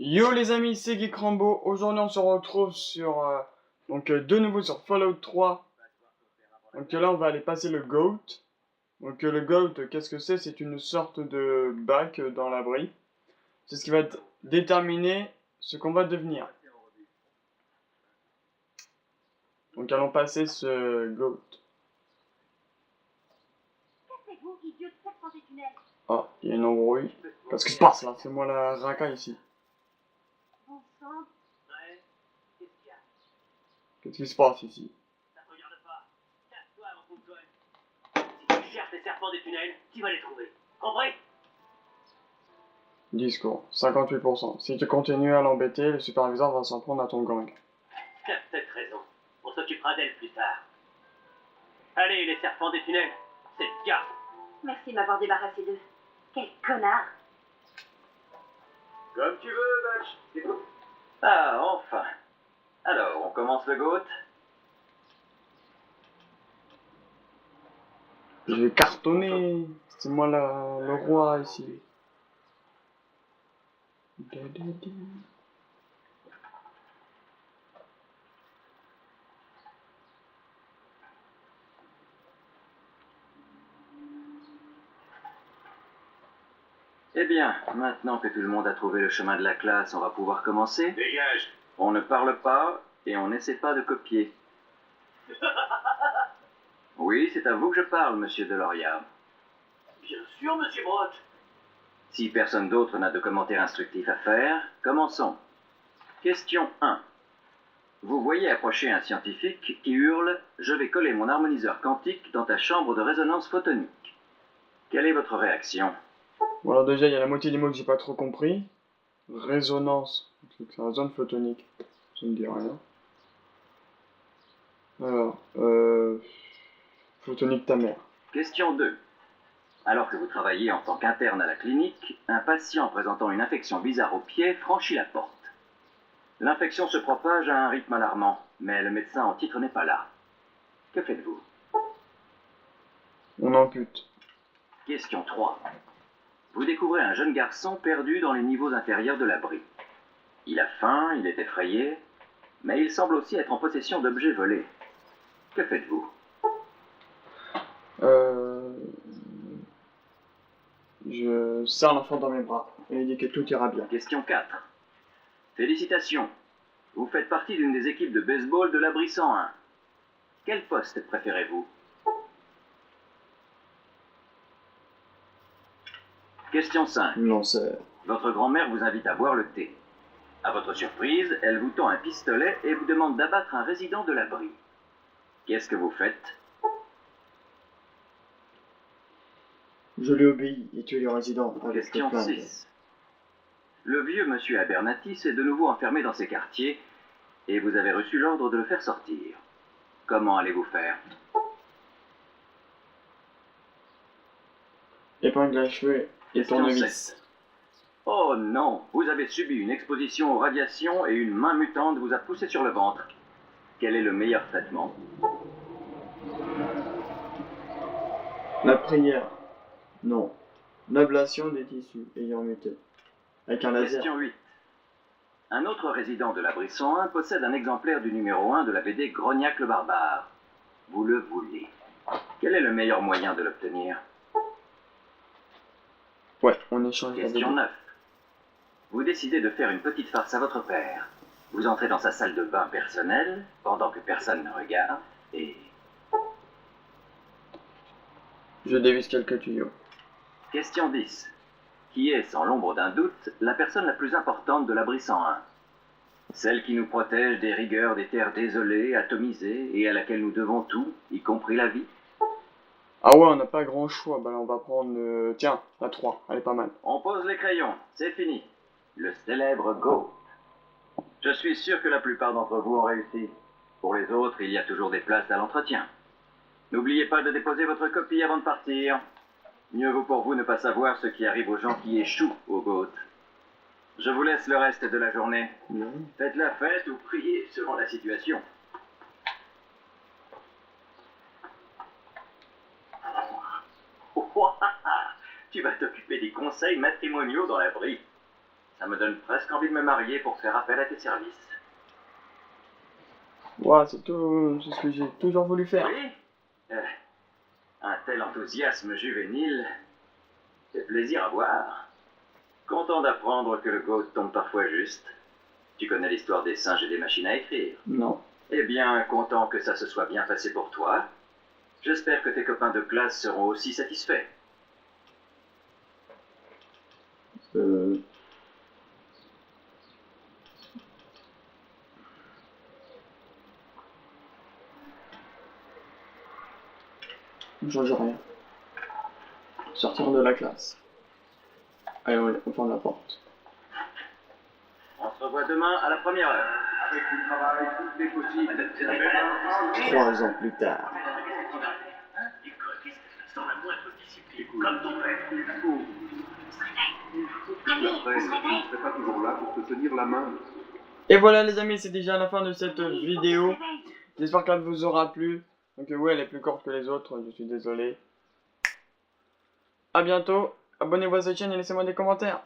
Yo les amis, c'est Geek Rambo. Aujourd'hui on se retrouve sur de nouveau sur Fallout 3. Donc là on va aller passer le GOAT. Donc le GOAT, qu'est-ce que c'est? C'est une sorte de bac dans l'abri. C'est ce qui va déterminer ce qu'on va devenir. Donc allons passer ce GOAT. Ah, il y a une embrouille. Qu'est-ce qui se passe là? C'est moi la racaille ici. Qu'est-ce qui se passe ici? Ça te regarde pas. Casse-toi avant qu'on te cogne. Si tu cherches les serpents des tunnels, tu vas les trouver. Compris? Discours, 58%. Si tu continues à l'embêter, le superviseur va s'en prendre à ton gang. T'as peut-être raison. On s'occupera d'elle plus tard. Allez, les serpents des tunnels. C'est le gars. Merci de m'avoir débarrassé d'eux. Quel connard! Comme tu veux, Batch. C'est tout. Ah, enfin. Alors, on commence le GOAT. Je vais cartonner. C'est moi le roi ici. Eh bien, maintenant que tout le monde a trouvé le chemin de la classe, on va pouvoir commencer. Dégage. On ne parle pas et on n'essaie pas de copier. Oui, c'est à vous que je parle, monsieur Deloria. Bien sûr, monsieur Brott. Si personne d'autre n'a de commentaires instructifs à faire, commençons. Question 1. Vous voyez approcher un scientifique qui hurle « Je vais coller mon harmoniseur quantique dans ta chambre de résonance photonique ». Quelle est votre réaction? Bon alors déjà il y a la moitié des mots que j'ai pas trop compris. Résonance. C'est la zone photonique. Ça me dit rien. Alors, photonique ta mère. Question 2. Alors que vous travaillez en tant qu'interne à la clinique, un patient présentant une infection bizarre au pied franchit la porte. L'infection se propage à un rythme alarmant, mais le médecin en titre n'est pas là. Que faites-vous? On ampute. Question 3. Vous découvrez un jeune garçon perdu dans les niveaux inférieurs de l'abri. Il a faim, il est effrayé, mais il semble aussi être en possession d'objets volés. Que faites-vous? Je serre l'enfant dans mes bras et il dit que tout ira bien. Question 4. Félicitations. Vous faites partie d'une des équipes de baseball de l'abri 101. Quel poste préférez-vous? Question 5. Lanceur. Votre grand-mère vous invite à boire le thé. À votre surprise, elle vous tend un pistolet et vous demande d'abattre un résident de l'abri. Qu'est-ce que vous faites? Je lui obéis et tue les résidents avec le Question flingue. 6. Le vieux monsieur Abernathy est de nouveau enfermé dans ses quartiers et vous avez reçu l'ordre de le faire sortir. Comment allez-vous faire? Épingle à cheveux et Question tournevis. 7. Oh non, vous avez subi une exposition aux radiations et une main mutante vous a poussé sur le ventre. Quel est le meilleur traitement? La prière. Non. L'ablation des tissus ayant muté. Avec un laser. Question 8. Un autre résident de l'abri 101 possède un exemplaire du numéro 1 de la BD Grognac le barbare. Vous le voulez. Quel est le meilleur moyen de l'obtenir? Ouais, on échange la Question BD. 9. Vous décidez de faire une petite farce à votre père. Vous entrez dans sa salle de bain personnelle, pendant que personne ne regarde, et... Je dévisse quelques tuyaux. Question 10. Qui est, sans l'ombre d'un doute, la personne la plus importante de l'abri 101? Celle qui nous protège des rigueurs des terres désolées, atomisées, et à laquelle nous devons tout, y compris la vie? Ah ouais, on n'a pas grand choix. Bah là, on va prendre... Tiens, la 3. Elle est pas mal. On pose les crayons, c'est fini. Le célèbre Go. Je suis sûr que la plupart d'entre vous ont réussi. Pour les autres, il y a toujours des places à l'entretien. N'oubliez pas de déposer votre copie avant de partir. Mieux vaut pour vous ne pas savoir ce qui arrive aux gens qui échouent au GOAT. Je vous laisse le reste de la journée. Faites la fête ou priez selon la situation. Tu vas t'occuper des conseils matrimoniaux dans l'abri. Ça me donne presque envie de me marier pour faire appel à tes services. Ouais, c'est tout, c'est ce que j'ai toujours voulu faire. Oui, un tel enthousiasme juvénile, c'est plaisir à voir. Content d'apprendre que le GOAT tombe parfois juste. Tu connais l'histoire des singes et des machines à écrire. Non. Eh bien, content que ça se soit bien passé pour toi. J'espère que tes copains de classe seront aussi satisfaits. Ne change rien. Sortir de la classe. Allez, on ferme la porte. On se revoit demain à la première heure. Avec du travail, tout est possible. 3 ans plus tard. Sans la moindre discipline, comme ton père. Allez, on se réveille. Je serai pas toujours là pour te tenir la main. Et voilà les amis, c'est déjà la fin de cette vidéo. J'espère qu'elle vous aura plu. Donc oui, elle est plus courte que les autres, je suis désolé. A bientôt, abonnez-vous à cette chaîne et laissez-moi des commentaires.